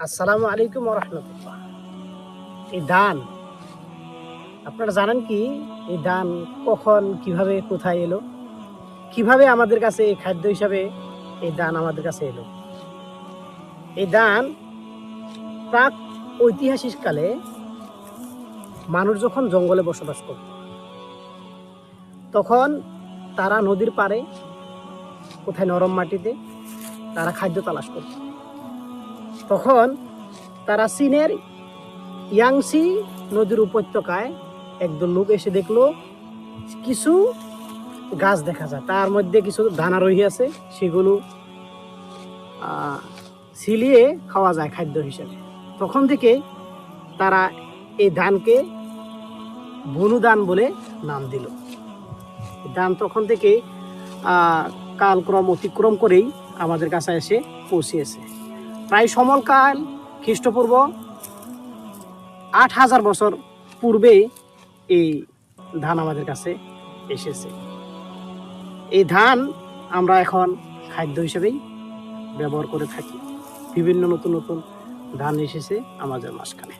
আসসালামু আলাইকুম ওয়া রাহমাতুল্লাহ। এই ধান আপনারা জানেন কি? এই ধান কখন, কিভাবে, কোথায় এলো? কিভাবে আমাদের কাছে এই খাদ্য হিসাবে এই ধান আমাদের কাছে এলো? এই ধান প্রাক ঐতিহাসিক কালে মানুষ যখন জঙ্গলে বসবাস করত, তখন তারা নদীর পাড়ে, কোথায় নরম মাটিতে তারা খাদ্য তালাশ করত। তখন তারা চীনের ইয়াংসি নদীর উপত্যকায় একদল লোক এসে দেখলো কিছু গাছ দেখা যায়, তার মধ্যে কিছু দানা রহি আছে, সেগুলো ছিলিয়ে খাওয়া যায় খাদ্য হিসেবে। তখন থেকে তারা এই ধানকে বনু ধান বলে নাম দিল। ধান তখন থেকে কালক্রম অতিক্রম করেই আমাদের কাছে এসে পৌঁছিয়েছে। প্রায় সমকাল খ্রিস্টপূর্ব ৮,০০০ বছর পূর্বে এই ধান আমাদের কাছে এসেছে। এই ধান আমরা এখন খাদ্য হিসেবেই ব্যবহার করে থাকি। বিভিন্ন নতুন নতুন ধান এসেছে আমাদের মাঝখানে।